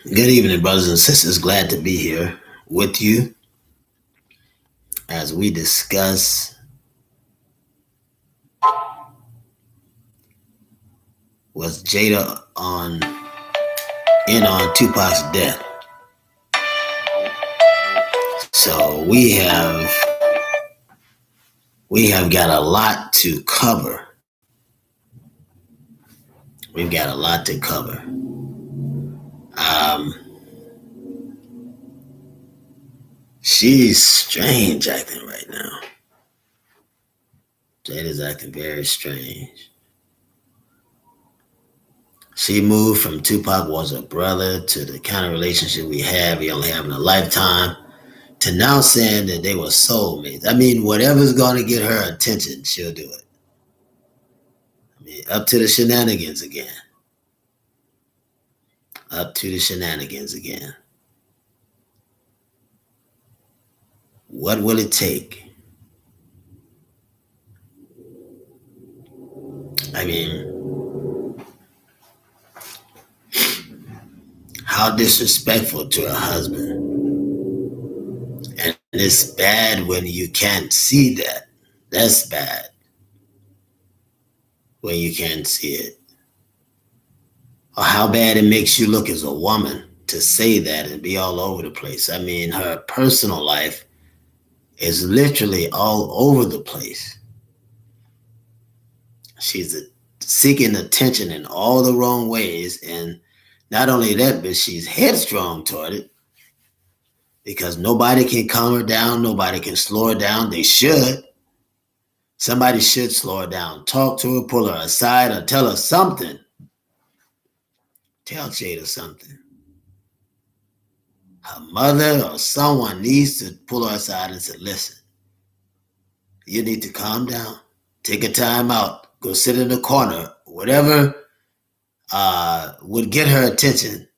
Good evening, brothers and sisters. Glad to be here with you as we discuss was Jada on Tupac's death. So we have got a lot to cover. We've got a lot to cover. Um, she's strange acting right now. Jada's acting very strange. She moved from Tupac was a brother to the kind of relationship we only have in a lifetime, to now saying that they were soulmates. I mean, whatever's going to get her attention, she'll do it. I mean, up to the shenanigans again. Up to the shenanigans again. What will it take? I mean, how disrespectful to her husband. And it's bad when you can't see that. That's bad. When you can't see it. Or how bad it makes you look as a woman to say that and be all over the place. I mean, her personal life is literally all over the place. She's seeking attention in all the wrong ways. And not only that, but she's headstrong toward it, because nobody can calm her down. Nobody can slow her down. They should. Somebody should slow her down. Talk to her, pull her aside, or tell her something. Tell Jada something. Her mother or someone needs to pull her aside and say, listen, you need to calm down. Take a time out. Go sit in the corner. Whatever would get her attention.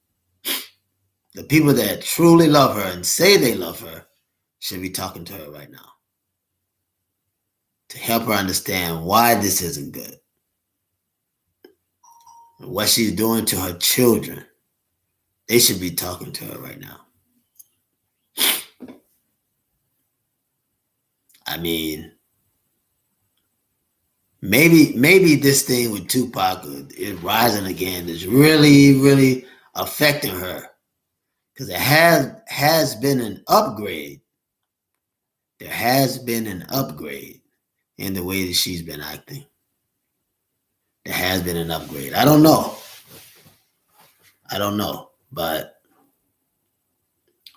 The people that truly love her and say they love her should be talking to her right now to help her understand why this isn't good. What she's doing to her children. They should be talking to her right now. I mean, maybe this thing with Tupac is rising again is really, really affecting her. Because it has been an upgrade. There has been an upgrade in the way that she's been acting. There has been an upgrade. I don't know. But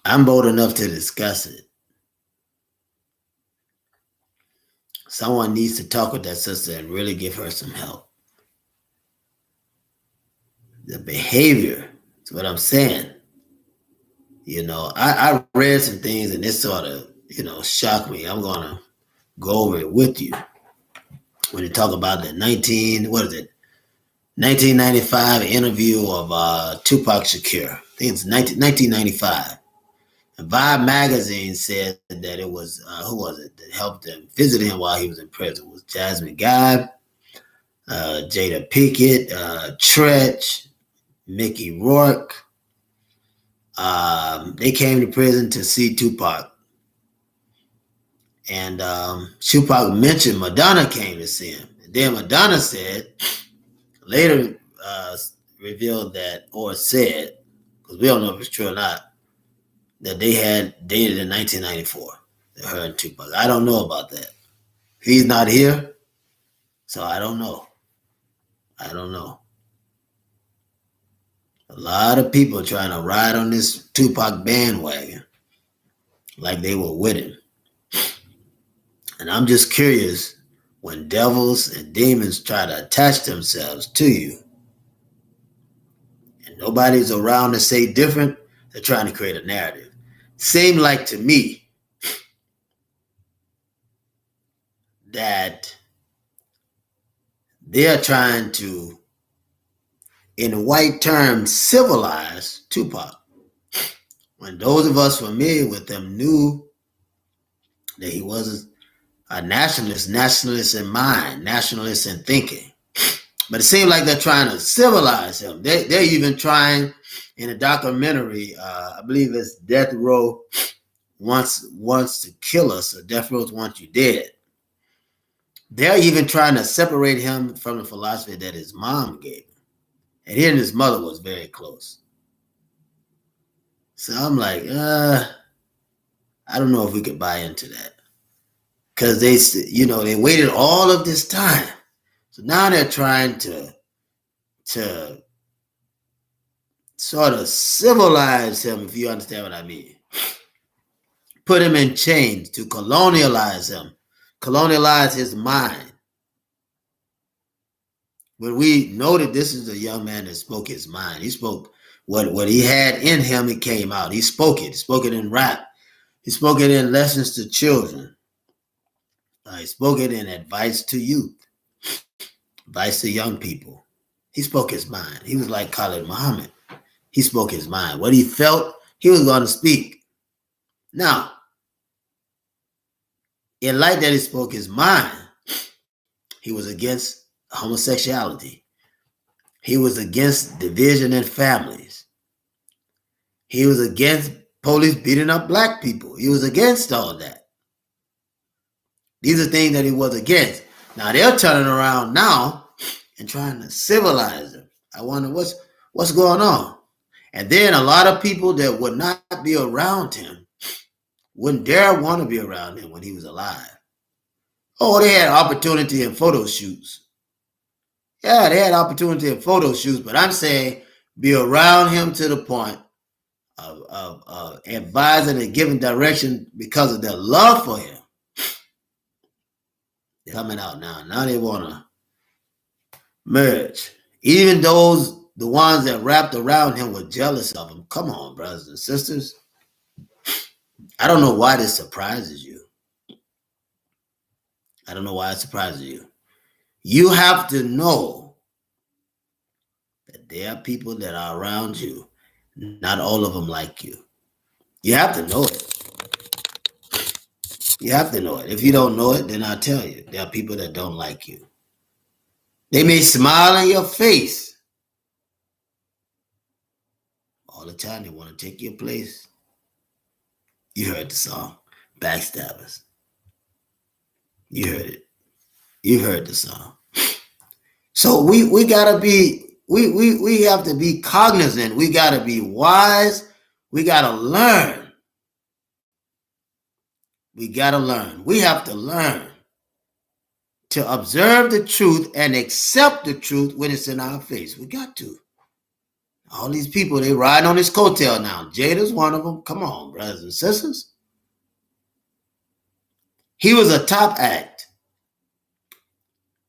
I'm bold enough to discuss it. Someone needs to talk with that sister and really give her some help. The behavior is what I'm saying. You know, I read some things and this sort of, shocked me. I'm going to go over it with you. When you talk about the 1995 interview of Tupac Shakur. I think it's 1995. And Vibe magazine said that it was, who was it that helped him, visit him while he was in prison? It was Jasmine Guy, Jada Pinkett, Tretch, Mickey Rourke. They came to prison to see Tupac. And Tupac mentioned Madonna came to see him. And then Madonna said, later revealed that, or said, because we don't know if it's true or not, that they had dated in 1994, her and Tupac. I don't know about that. He's not here, so I don't know. A lot of people trying to ride on this Tupac bandwagon like they were with him. And I'm just curious, when devils and demons try to attach themselves to you and nobody's around to say different, they're trying to create a narrative. Seemed like to me that they're trying to, in white terms, civilize Tupac. When those of us familiar with him knew that he was a nationalist in mind, nationalist in thinking. But it seems like they're trying to civilize him. They're even trying in a documentary, I believe it's Death Row wants to kill us, or Death Row wants you dead. They're even trying to separate him from the philosophy that his mom gave him. And he and his mother was very close. So I'm like, I don't know if we could buy into that. Because they waited all of this time. So now they're trying to sort of civilize him, if you understand what I mean. Put him in chains to colonialize him, colonialize his mind. When we noted this is a young man that spoke his mind. He spoke what he had in him, it came out. He spoke it. He spoke it in rap. He spoke it in lessons to children. He spoke it in advice to youth, advice to young people. He spoke his mind. He was like Khalid Muhammad. He spoke his mind. What he felt, he was going to speak. Now, in light that he spoke his mind, he was against homosexuality. He was against division in families. He was against police beating up black people. He was against all that. These are things that he was against. Now they're turning around now and trying to civilize him. I wonder what's going on. And then a lot of people that would not be around him wouldn't dare want to be around him when he was alive. Oh, they had opportunity in photo shoots. Yeah, they had opportunity in photo shoots, but I'm saying be around him to the point of advising and giving direction because of their love for him. They're coming out now. Now they want to merge. Even the ones that wrapped around him were jealous of him. Come on, brothers and sisters. I don't know why this surprises you. I don't know why it surprises you. You have to know that there are people that are around you. Not all of them like you. You have to know it. You have to know it. If you don't know it, then I'll tell you. There are people that don't like you. They may smile in your face. All the time they want to take your place. You heard the song, Backstabbers. You heard it. You heard the song. So we gotta be, we have to be cognizant. We gotta be wise. We gotta learn. We gotta learn. We have to learn to observe the truth and accept the truth when it's in our face. We got to. All these people, they ride on this coattail now. Jada's one of them. Come on, brothers and sisters. He was a top act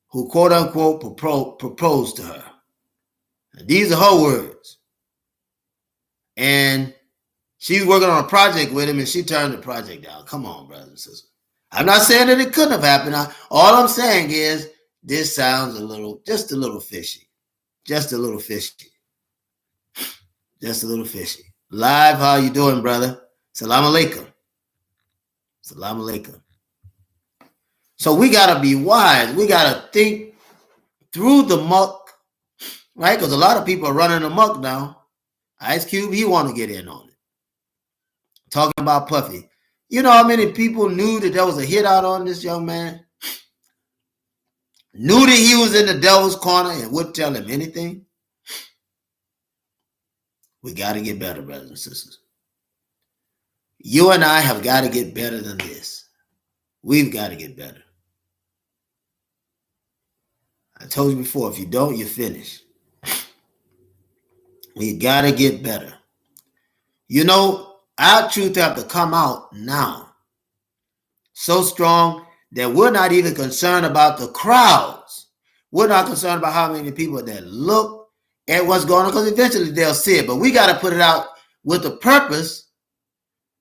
who, quote unquote, proposed to her. And these are her words. And she's working on a project with him and she turned the project down. Come on, brothers and sisters. I'm not saying that it couldn't have happened. All I'm saying is this sounds just a little fishy. Just a little fishy. Just a little fishy. Live, how you doing, brother? Salam alaikum. Salam alaikum. So we got to be wise. We got to think through the muck, right? Because a lot of people are running amok now. Ice Cube, he want to get in on it. Talking about Puffy. You know how many people knew that there was a hit out on this young man? Knew that he was in the devil's corner and wouldn't tell him anything? We got to get better, brothers and sisters. You and I have got to get better than this. We've got to get better. I told you before, if you don't, you're finished. We got to get better. You know, our truth have to come out now. So strong that we're not even concerned about the crowds. We're not concerned about how many people that look at what's going on, because eventually they'll see it. But we got to put it out with a purpose,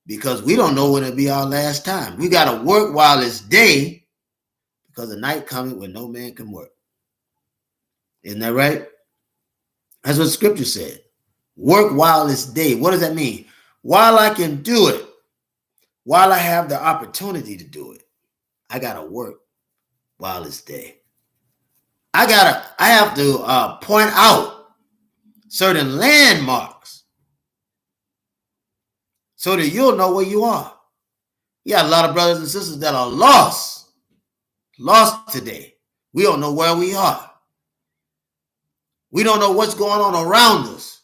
because we don't know when it'll be our last time. We got to work while it's day, because the night coming when no man can work. Isn't that right? That's what scripture said. Work while it's day. What does that mean? While I can do it, while I have the opportunity to do it, I got to work while it's day. I have to point out certain landmarks so that you'll know where you are. You got a lot of brothers and sisters that are lost today. We don't know where we are. We don't know what's going on around us.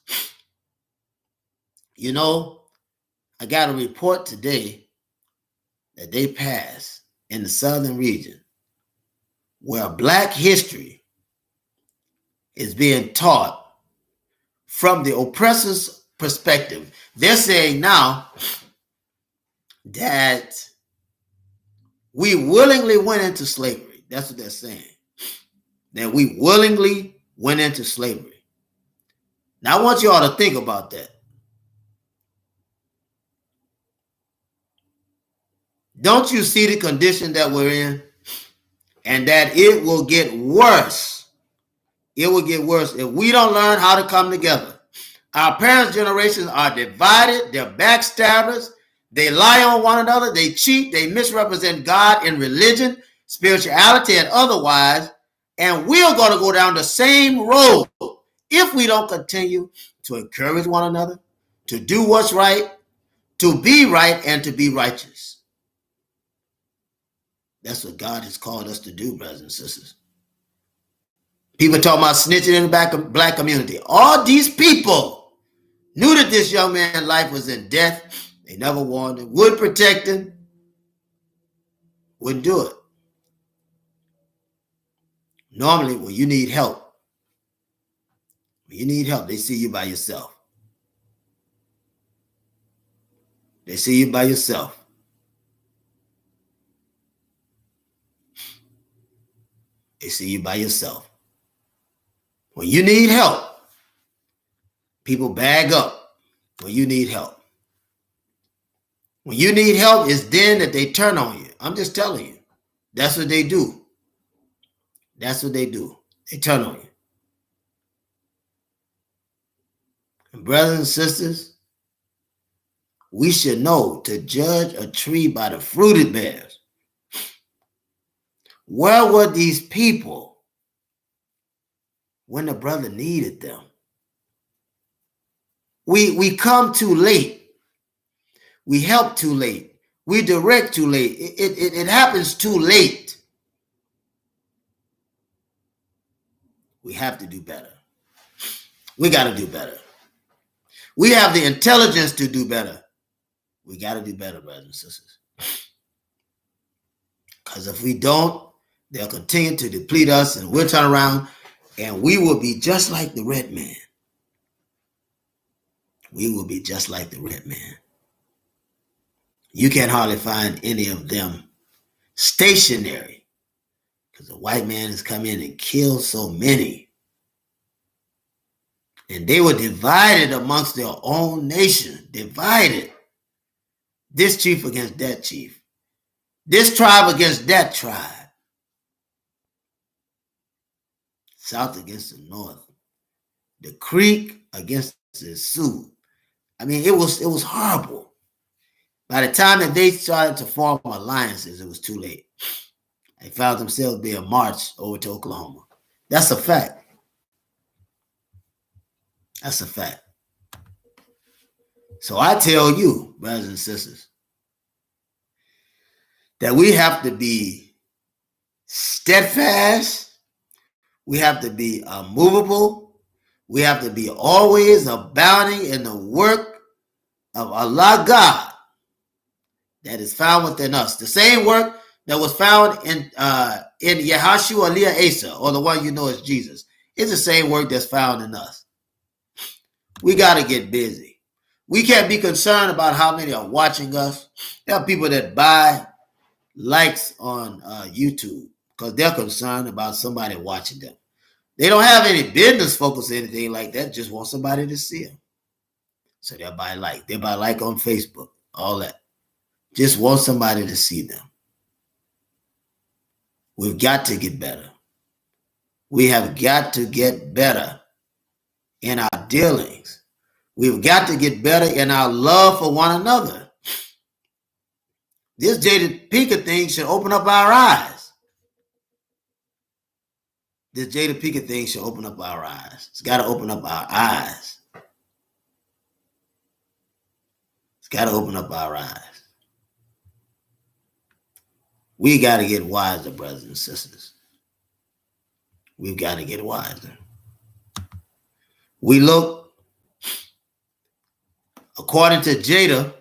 You know, I got a report today that they passed in the southern region where Black history is being taught from the oppressor's perspective. They're saying now that we willingly went into slavery. That's what they're saying. That we willingly went into slavery. Now I want you all to think about that. Don't you see the condition that we're in? And that it will get worse. It will get worse if we don't learn how to come together. Our parents' generations are divided. They're backstabbers. They lie on one another. They cheat. They misrepresent God in religion, spirituality, and otherwise. And we're going to go down the same road if we don't continue to encourage one another, to do what's right, to be right, and to be righteous. That's what God has called us to do, brothers and sisters. People talking about snitching in the Black community. All these people knew that this young man's life was in death. They never warned him, would protect him, wouldn't do it. Normally, when you need help, they see you by yourself. They see you by yourself. They see you by yourself. When you need help, people bag up when you need help. When you need help, it's then that they turn on you. I'm just telling you. That's what they do. That's what they do. They turn on you. And brothers and sisters, we should know to judge a tree by the fruit it bears. Where were these people when the brother needed them? We come too late. We help too late. We direct too late. It happens too late. We have to do better. We got to do better. We have the intelligence to do better. We got to do better, brothers and sisters. Because if we don't, they'll continue to deplete us and we'll turn around and we will be just like the red man. We will be just like the red man. You can't hardly find any of them stationary because the white man has come in and killed so many. And they were divided amongst their own nation, divided. This chief against that chief. This tribe against that tribe. South against the north. The Creek against the Sioux. I mean, it was horrible. By the time that they started to form alliances, it was too late. They found themselves being marched over to Oklahoma. That's a fact. That's a fact. So I tell you, brothers and sisters, that we have to be steadfast. We have to be immovable. We have to be always abounding in the work of Allah God that is found within us. The same work that was found in Yahashua Aliyah Asa, or the one you know as Jesus. It's the same work that's found in us. We got to get busy. We can't be concerned about how many are watching us. There are people that buy likes on YouTube because they're concerned about somebody watching them. They don't have any business focus or anything like that, just want somebody to see them. So they'll buy like. They buy like on Facebook, all that. Just want somebody to see them. We've got to get better. We have got to get better in our dealings. We've got to get better in our love for one another. This Jada Pinkett thing should open up our eyes. This Jada Pinkett thing should open up our eyes. It's got to open up our eyes. It's got to open up our eyes. We got to get wiser, brothers and sisters. We've got to get wiser. We look, according to Jada,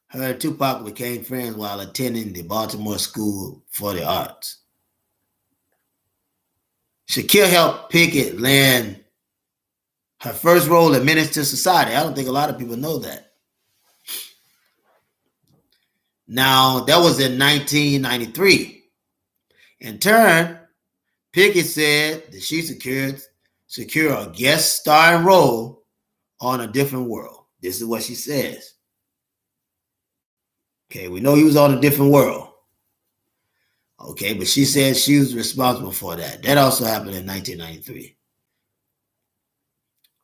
her and Tupac became friends while attending the Baltimore School for the Arts. Shakir helped Pickett land her first role in Menace to Society. I don't think a lot of people know that. Now, that was in 1993. In turn, Pickett said that she secured a guest starring role on A Different World. This is what she says. Okay, we know he was on A Different World. Okay, but she said she was responsible for that. That also happened in 1993.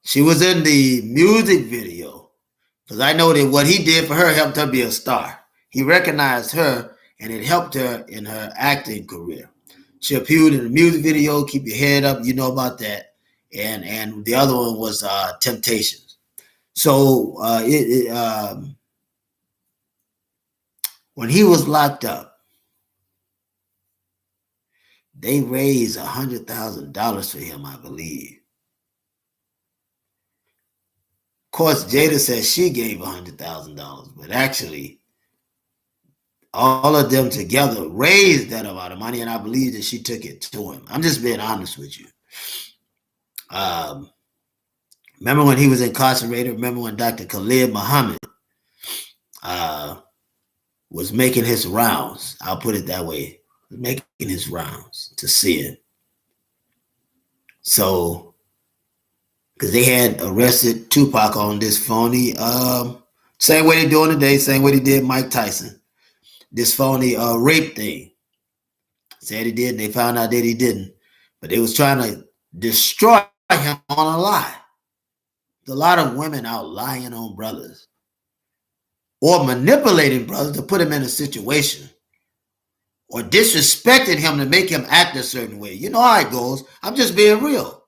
She was in the music video because I know that what he did for her helped her be a star. He recognized her and it helped her in her acting career. She appeared in the music video, Keep Your Head Up, you know about that. And the other one was Temptations. So when he was locked up, they raised $100,000 for him, I believe. Of course, Jada says she gave $100,000, but actually, all of them together raised that amount of money, and I believe that she took it to him. I'm just being honest with you. Remember when he was incarcerated? Remember when Dr. Khalid Muhammad was making his rounds? I'll put it that way. Making his rounds to see it. So, because they had arrested Tupac on this phony, same way they're doing today, same way they did Mike Tyson, this phony rape thing. Said he did, and they found out that he didn't. But they was trying to destroy him on a lie. There's a lot of women out lying on brothers or manipulating brothers to put him in a situation or disrespecting him to make him act a certain way. You know how it goes. I'm just being real.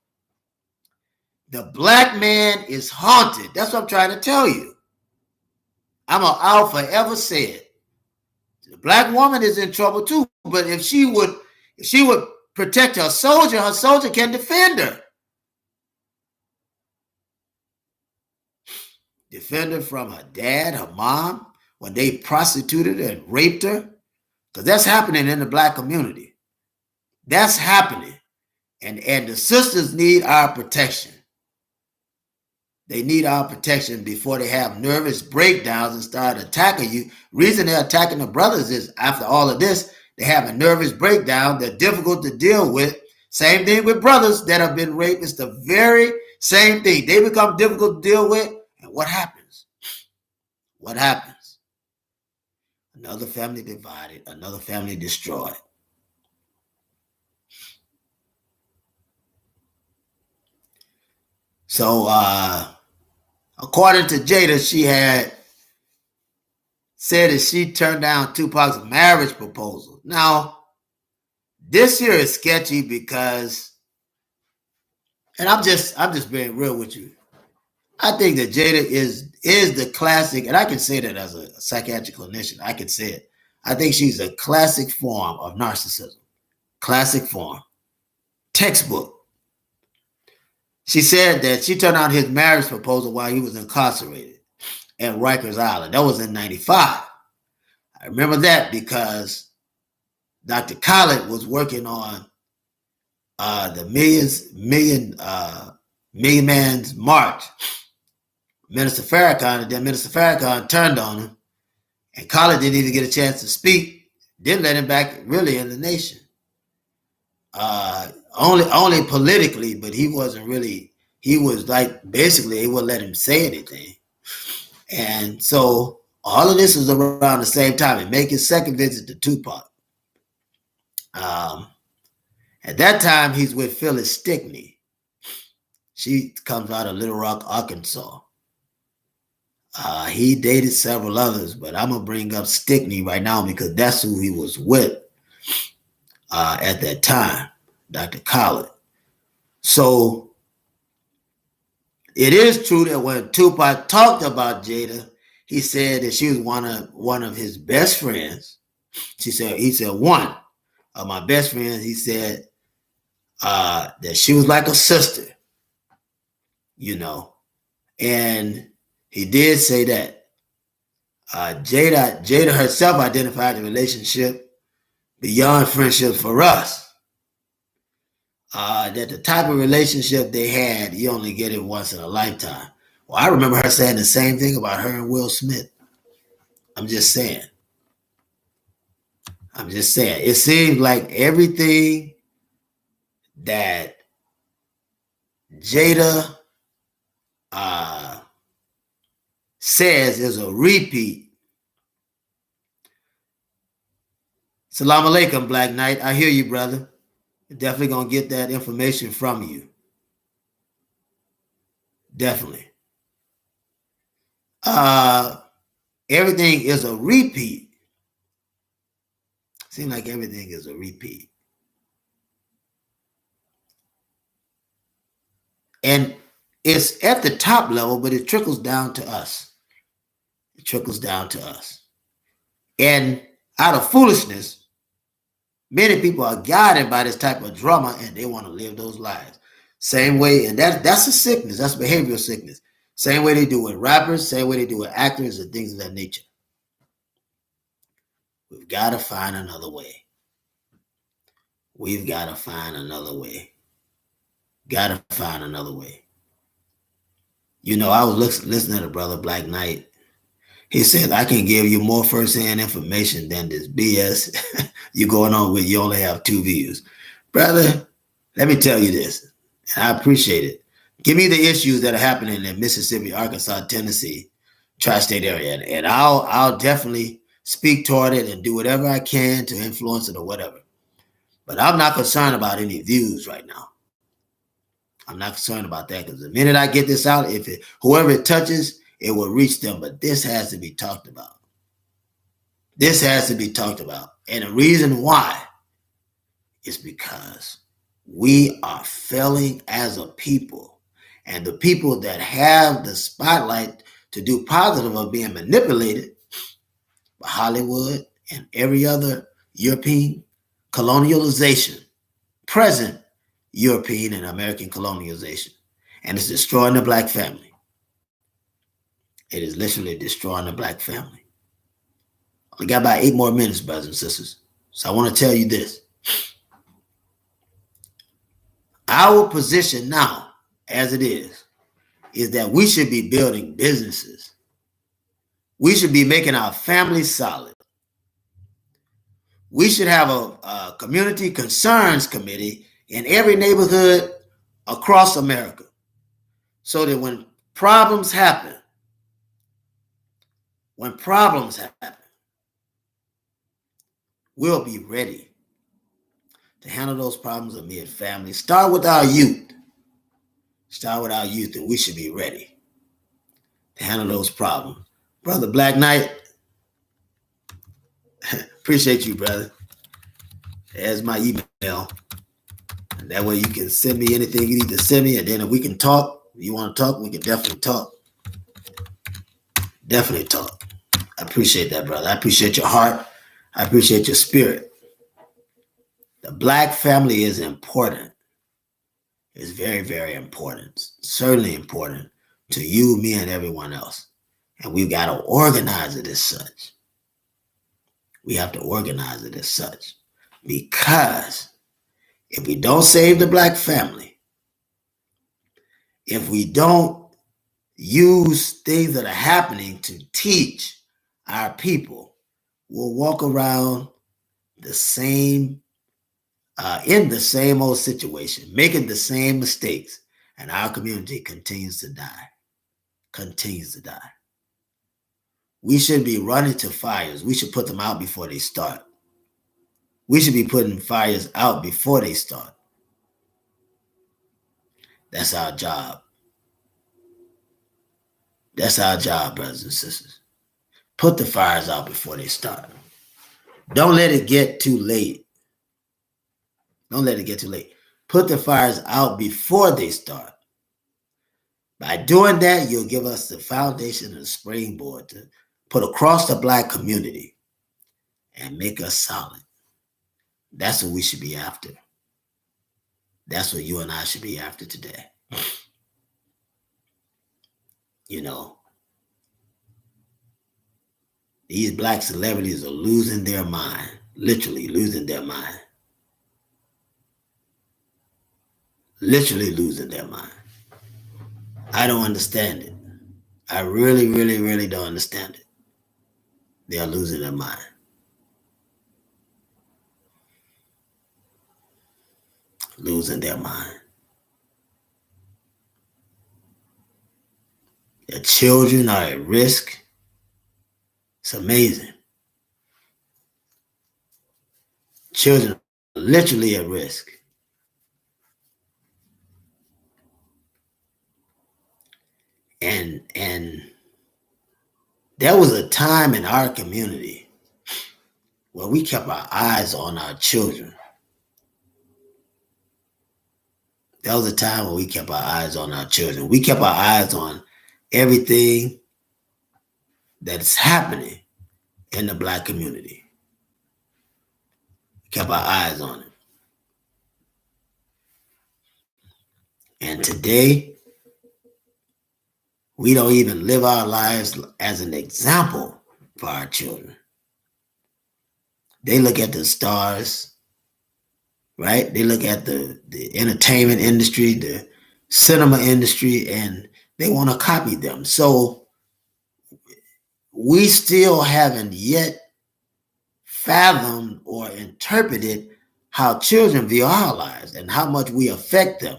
The black man is haunted. That's what I'm trying to tell you. I'll forever say it. The black woman is in trouble too, but if she would protect her soldier can defend her. Defend her from her dad, her mom, when they prostituted her and raped her. Because that's happening in the black community. That's happening. And the sisters need our protection. They need our protection before they have nervous breakdowns and start attacking you. Reason they're attacking the brothers is after all of this, they have a nervous breakdown. They're difficult to deal with. Same thing with brothers that have been raped. It's the very same thing. They become difficult to deal with. And what happens? What happens? Another family divided, another family destroyed. So, according to Jada, she had said that she turned down Tupac's marriage proposal. Now, this here is sketchy because, and I'm just being real with you. I think that Jada is the classic, and I can say that as a psychiatric clinician. I can say it. I think she's a classic form of narcissism. Classic form. Textbook. She said that she turned down his marriage proposal while he was incarcerated at Rikers Island. That was in 95. I remember that because Dr. Khaled was working on the Million Man's March. Minister Farrakhan, and then Minister Farrakhan turned on him, and Khaled didn't even get a chance to speak. Didn't let him back really in the nation. Only politically, but he wasn't really. He was like basically they wouldn't let him say anything, and so all of this was around the same time. And make his second visit to Tupac. At that time, he's with Phyllis Stickney. She comes out of Little Rock, Arkansas. He dated several others, but I'm gonna bring up Stickney right now because that's who he was with at that time, Dr. Khaled. So It is true that when Tupac talked about Jada, he said that she was one of his best friends. He said one of my best friends. He said that she was like a sister, you know, and he did say that. Jada herself identified the relationship beyond friendship for us. That the type of relationship they had, you only get it once in a lifetime. Well, I remember her saying the same thing about her and Will Smith. I'm just saying. It seems like everything that Jada says is a repeat. Salam alaikum, Black Knight. I hear you, brother. Definitely gonna get that information from you. Definitely. Everything is a repeat. Seems like everything is a repeat. And it's at the top level, but it trickles down to us. It trickles down to us. And out of foolishness, many people are guided by this type of drama and they want to live those lives. Same way, and that's a sickness. That's behavioral sickness. Same way they do with rappers, same way they do with actors and things of that nature. We've got to find another way. We've got to find another way. Got to find another way. You know, I was listening to Brother Black Knight. He said, I can give you more firsthand information than this BS you're going on with. You only have 2 views. Brother, let me tell you this, and I appreciate it. Give me the issues that are happening in Mississippi, Arkansas, Tennessee, tri-state area, and I'll definitely speak toward it and do whatever I can to influence it or whatever. But I'm not concerned about any views right now. I'm not concerned about that because the minute I get this out, whoever it touches, it will reach them. But this has to be talked about. This has to be talked about. And the reason why is because we are failing as a people. And the people that have the spotlight to do positive are being manipulated by Hollywood and every other European colonialization, present European and American colonialization. And it's destroying the Black family. It is literally destroying the Black family. We got about 8 more minutes, brothers and sisters. So I want to tell you this. Our position now, as it is that we should be building businesses. We should be making our families solid. We should have a community concerns committee in every neighborhood across America so that when problems happen, we'll be ready to handle those problems amid families. Start with our youth. And we should be ready to handle those problems. Brother Black Knight, appreciate you, brother. There's my email. And that way you can send me anything you need to send me, and then if we can talk, if you want to talk, we can definitely talk. Definitely talk. I appreciate that, brother. I appreciate your heart. I appreciate your spirit. The Black family is important. It's very, very important. Certainly important to you, me, and everyone else. And we've got to organize it as such. We have to organize it as such. Because if we don't save the Black family, if we don't use things that are happening to teach our people, we'll walk around the same, in the same old situation, making the same mistakes, and our community continues to die. We should be running to fires. We should put them out before they start. We should be putting fires out before they start. That's our job. That's our job, brothers and sisters. Put the fires out before they start. Don't let it get too late. Put the fires out before they start. By doing that, you'll give us the foundation and the springboard to put across the Black community and make us solid. That's what we should be after. That's what you and I should be after today. You know, these Black celebrities are losing their mind, literally losing their mind. Literally losing their mind. I don't understand it. I really, really, really don't understand it. They are losing their mind. Losing their mind. Their children are at risk. It's amazing. Children are literally at risk. And there was a time in our community where we kept our eyes on our children. There was a time when we kept our eyes on our children. We kept our eyes on everything that's happening in the Black community. We kept our eyes on it. And today, we don't even live our lives as an example for our children. They look at the stars, right? They look at the entertainment industry, the cinema industry, and they want to copy them. So we still haven't yet fathomed or interpreted how children view our lives and how much we affect them.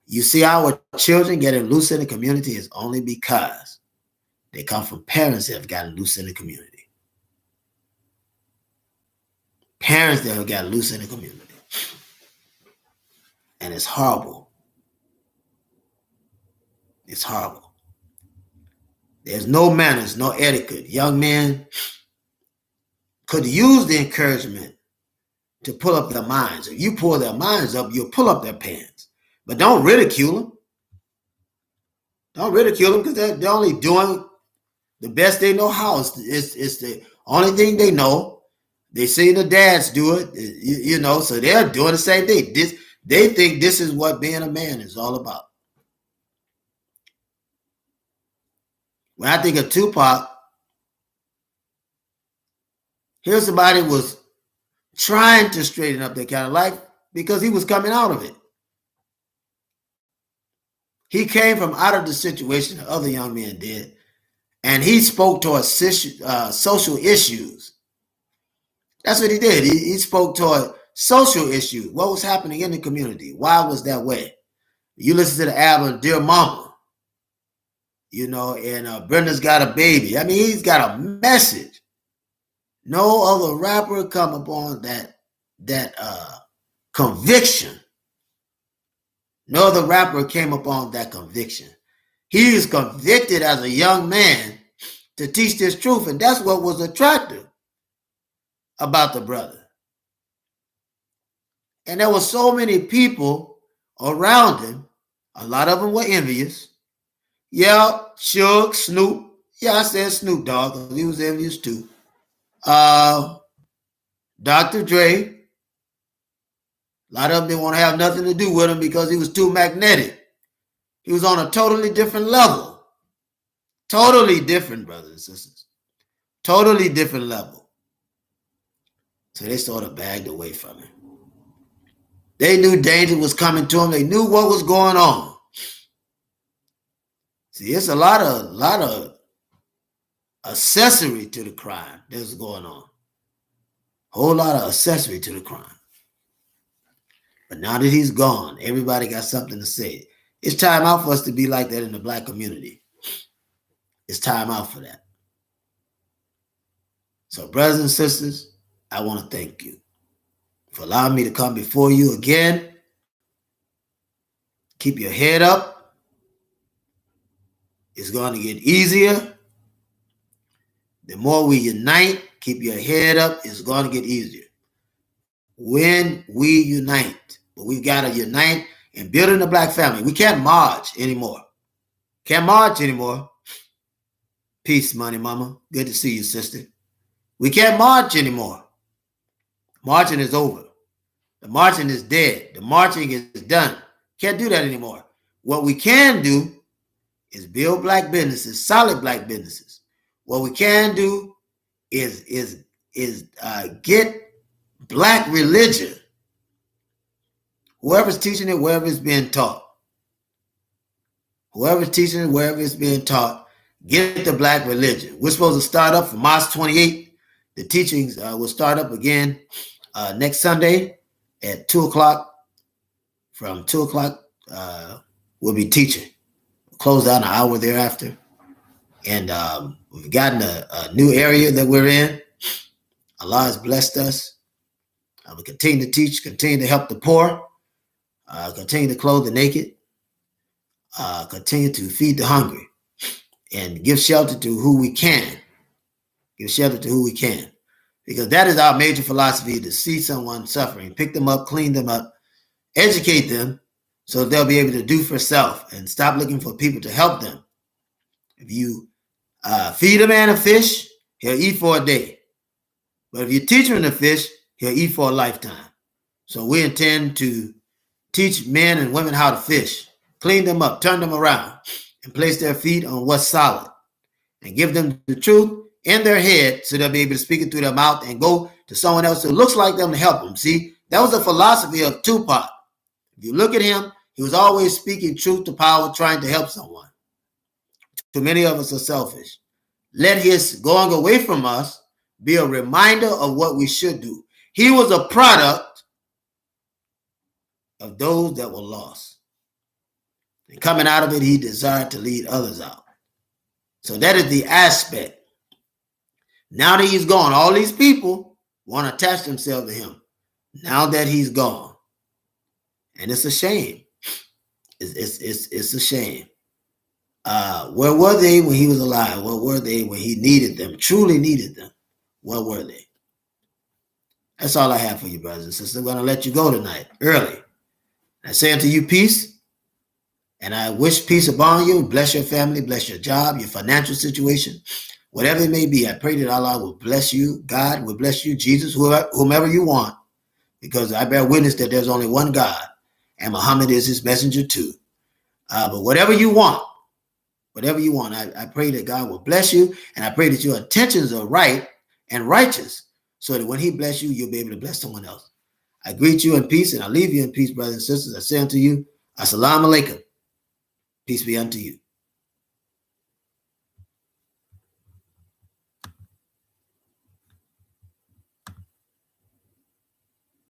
You see, our children getting loose in the community is only because they come from parents that have gotten loose in the community. Parents that have gotten loose in the community. And it's horrible. It's horrible. There's no manners, no etiquette. Young men could use the encouragement to pull up their minds. If you pull their minds up, you'll pull up their pants. But don't ridicule them. Don't ridicule them because they're only doing the best they know how. It's the only thing they know. They see the dads do it, you know, so they're doing the same thing. They think this is what being a man is all about. When I think of Tupac, here's somebody who was trying to straighten up their kind of life because he was coming out of it. He came from out of the situation that other young men did, and he spoke towards social issues. That's what he did. He spoke toward social issues. What was happening in the community? Why was that way? You listen to the album Dear Mama, you know, and Brenda's Got a Baby. I mean, he's got a message. No other rapper come upon that conviction. No other rapper came upon that conviction. He was convicted as a young man to teach this truth, and that's what was attractive about the brother. And there were so many people around him. A lot of them were envious. Yeah, Suge, Snoop. Yeah, I said Snoop Dogg because he was envious too. Dr. Dre. A lot of them didn't want to have nothing to do with him because he was too magnetic. He was on a totally different level. Totally different, brothers and sisters. Totally different level. So they sort of bagged away from him. They knew danger was coming to him. They knew what was going on. See, it's a lot of accessory to the crime that's going on. Whole lot of accessory to the crime. But now that he's gone, everybody got something to say. It's time out for us to be like that in the Black community. It's time out for that. So, brothers and sisters, I want to thank you for allowing me to come before you again. Keep your head up. It's going to get easier. The more we unite, keep your head up, it's going to get easier. When we unite, but we've got to unite in building the Black family. We can't march anymore. Can't march anymore. Peace, money mama. Good to see you, sister. We can't march anymore. Marching is over. The marching is dead. The marching is done. Can't do that anymore. What we can do is build black businesses, solid black businesses. What we can do is get black religion. Whoever's teaching it, wherever it's being taught. Whoever's teaching it, wherever it's being taught, get the black religion. We're supposed to start up for March 28th. The teachings will start up again next Sunday at 2 o'clock. From 2 o'clock, we'll be teaching. Close down an hour thereafter. And we've gotten a new area that we're in. Allah has blessed us. We continue to teach, continue to help the poor, continue to clothe the naked, continue to feed the hungry, and give shelter to who we can. Give shelter to who we can. Because that is our major philosophy, to see someone suffering, pick them up, clean them up, educate them so that they'll be able to do for self and stop looking for people to help them. If you feed a man a fish, he'll eat for a day. But if you teach him to fish, he'll eat for a lifetime. So we intend to teach men and women how to fish, clean them up, turn them around, and place their feet on what's solid, and give them the truth in their head so they'll be able to speak it through their mouth and go to someone else who looks like them to help them. See, that was the philosophy of Tupac. If you look at him, he was always speaking truth to power, trying to help someone. Too many of us are selfish. Let his going away from us be a reminder of what we should do. He was a product of those that were lost. And coming out of it, he desired to lead others out. So that is the aspect. Now that he's gone, all these people want to attach themselves to him. Now that he's gone. And it's a shame. It's a shame. Where were they when he was alive? Where were they when he needed them, truly needed them? Where were they? That's all I have for you, brothers and sisters. I'm going to let you go tonight, early. I say unto you peace, and I wish peace upon you. Bless your family, bless your job, your financial situation, whatever it may be. I pray that Allah will bless you, God will bless you, Jesus, whomever you want, because I bear witness that there's only one God, and Muhammad is his messenger too. But whatever you want, I pray that God will bless you, and I pray that your intentions are right and righteous, so that when he bless you, you'll be able to bless someone else. I greet you in peace, and I leave you in peace, brothers and sisters. I say unto you, Assalamu alaikum. Peace be unto you.